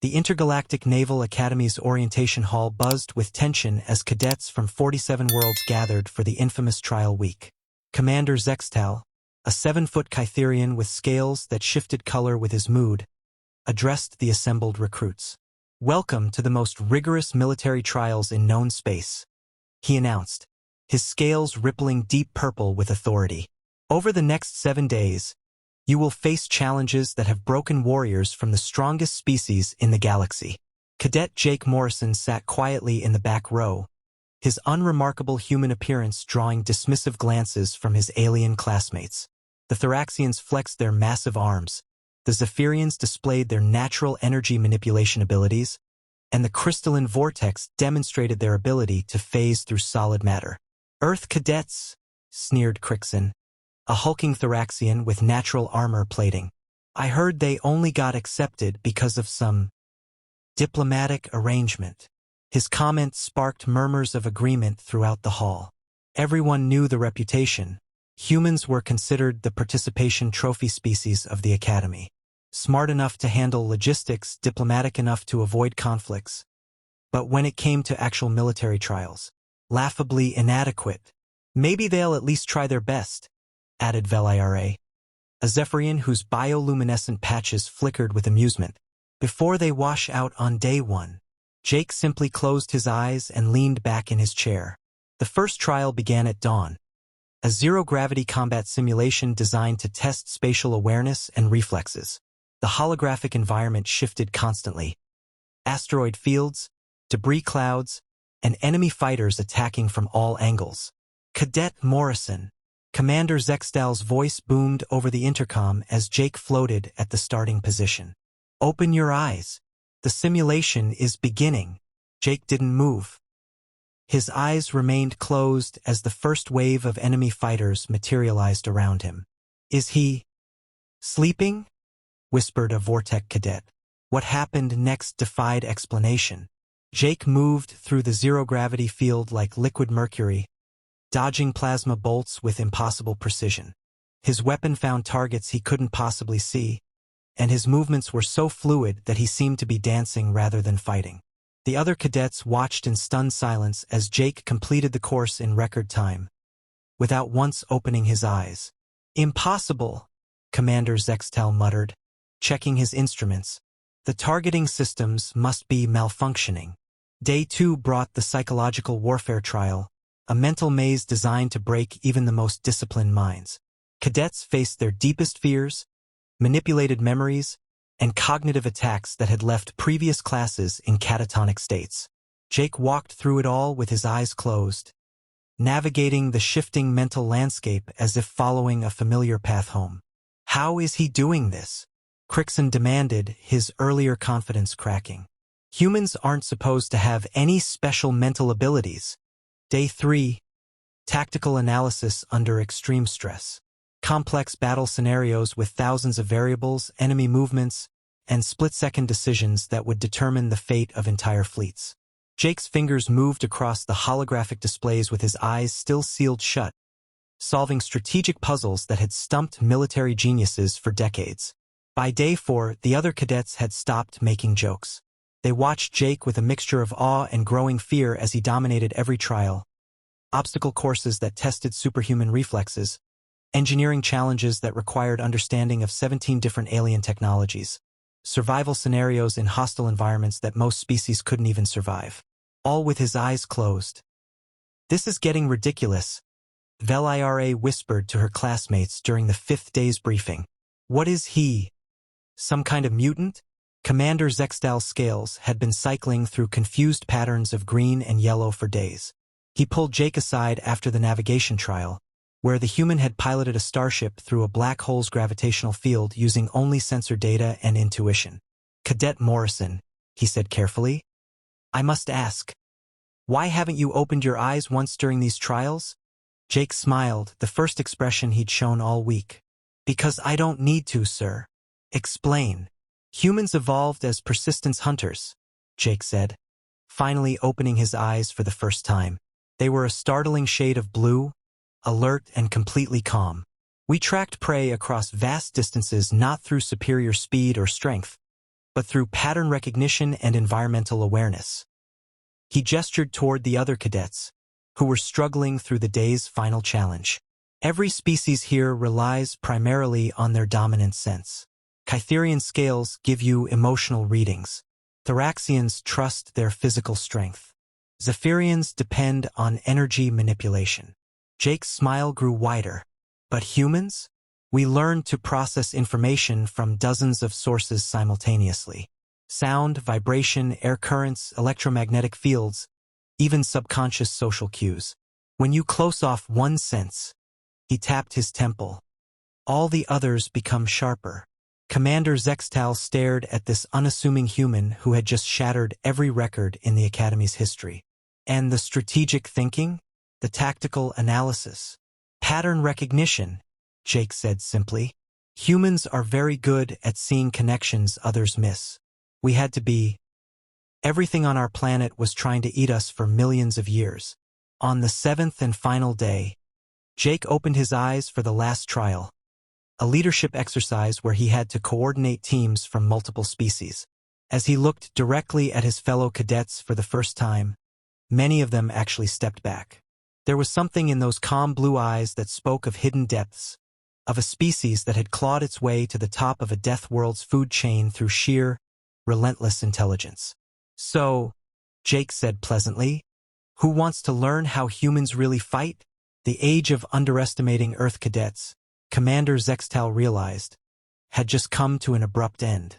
The Intergalactic Naval Academy's orientation hall buzzed with tension as cadets from 47 worlds gathered for the infamous trial week. Commander Zextal, a 7-foot Kytherian with scales that shifted color with his mood, addressed the assembled recruits. "Welcome to the most rigorous military trials in known space," he announced, his scales rippling deep purple with authority. "Over the next 7 days, you will face challenges that have broken warriors from the strongest species in the galaxy." Cadet Jake Morrison sat quietly in the back row, his unremarkable human appearance drawing dismissive glances from his alien classmates. The Thoraxians flexed their massive arms, the Zephyrians displayed their natural energy manipulation abilities, and the crystalline vortex demonstrated their ability to phase through solid matter. "Earth cadets," sneered Crixon, a hulking Thoraxian with natural armor plating. "I heard they only got accepted because of some diplomatic arrangement." His comment sparked murmurs of agreement throughout the hall. Everyone knew the reputation. Humans were considered the participation trophy species of the Academy. Smart enough to handle logistics, diplomatic enough to avoid conflicts. But when it came to actual military trials, laughably inadequate. "Maybe they'll at least try their best," added Velira, a Zephyrian whose bioluminescent patches flickered with amusement. "Before they wash out on day 1. Jake simply closed his eyes and leaned back in his chair. The first trial began at dawn, a zero-gravity combat simulation designed to test spatial awareness and reflexes. The holographic environment shifted constantly. Asteroid fields, debris clouds, and enemy fighters attacking from all angles. "Cadet Morrison," Commander Zextal's voice boomed over the intercom as Jake floated at the starting position. "Open your eyes. The simulation is beginning." Jake didn't move. His eyes remained closed as the first wave of enemy fighters materialized around him. "Is he sleeping?" whispered a Vortec cadet. What happened next defied explanation. Jake moved through the zero-gravity field like liquid mercury, dodging plasma bolts with impossible precision. His weapon found targets he couldn't possibly see, and his movements were so fluid that he seemed to be dancing rather than fighting. The other cadets watched in stunned silence as Jake completed the course in record time, without once opening his eyes. "Impossible," Commander Zextal muttered, checking his instruments. "The targeting systems must be malfunctioning." Day 2 brought the psychological warfare trial, a mental maze designed to break even the most disciplined minds. Cadets faced their deepest fears, manipulated memories, and cognitive attacks that had left previous classes in catatonic states. Jake walked through it all with his eyes closed, navigating the shifting mental landscape as if following a familiar path home. "How is he doing this?" Crixon demanded, his earlier confidence cracking. "Humans aren't supposed to have any special mental abilities." Day 3. Tactical analysis under extreme stress. Complex battle scenarios with thousands of variables, enemy movements, and split-second decisions that would determine the fate of entire fleets. Jake's fingers moved across the holographic displays with his eyes still sealed shut, solving strategic puzzles that had stumped military geniuses for decades. By day 4, the other cadets had stopped making jokes. They watched Jake with a mixture of awe and growing fear as he dominated every trial. Obstacle courses that tested superhuman reflexes, engineering challenges that required understanding of 17 different alien technologies, survival scenarios in hostile environments that most species couldn't even survive. All with his eyes closed. "This is getting ridiculous," Velira whispered to her classmates during the 5th day's briefing. "What is he? Some kind of mutant?" Commander Zextal's scales had been cycling through confused patterns of green and yellow for days. He pulled Jake aside after the navigation trial, where the human had piloted a starship through a black hole's gravitational field using only sensor data and intuition. "Cadet Morrison," he said carefully, "I must ask, why haven't you opened your eyes once during these trials?" Jake smiled, the first expression he'd shown all week. "Because I don't need to, sir." "Explain." "Humans evolved as persistence hunters," Jake said, finally opening his eyes for the first time. They were a startling shade of blue, alert and completely calm. "We tracked prey across vast distances not through superior speed or strength, but through pattern recognition and environmental awareness. He gestured toward the other cadets, who were struggling through the day's final challenge. Every species here relies primarily on their dominant sense. Kytherian scales give you emotional readings. Thoraxians trust their physical strength. Zephyrians depend on energy manipulation. Jake's smile grew wider. But humans? We learn to process information from dozens of sources simultaneously. Sound, vibration, air currents, electromagnetic fields, even subconscious social cues. When you close off one sense, he tapped his temple. All the others become sharper. Commander Zextal stared at this unassuming human who had just shattered every record in the Academy's history. And the strategic thinking? The tactical analysis? Pattern recognition, Jake said simply. Humans are very good at seeing connections others miss. We had to be. Everything on our planet was trying to eat us for millions of years. On the seventh and final day, Jake opened his eyes for the last trial, a leadership exercise where he had to coordinate teams from multiple species. As he looked directly at his fellow cadets for the first time, many of them actually stepped back. There was something in those calm blue eyes that spoke of hidden depths, of a species that had clawed its way to the top of a death world's food chain through sheer, relentless intelligence. So, Jake said pleasantly, who wants to learn how humans really fight? The age of underestimating Earth cadets, Commander Zextal realized, had just come to an abrupt end.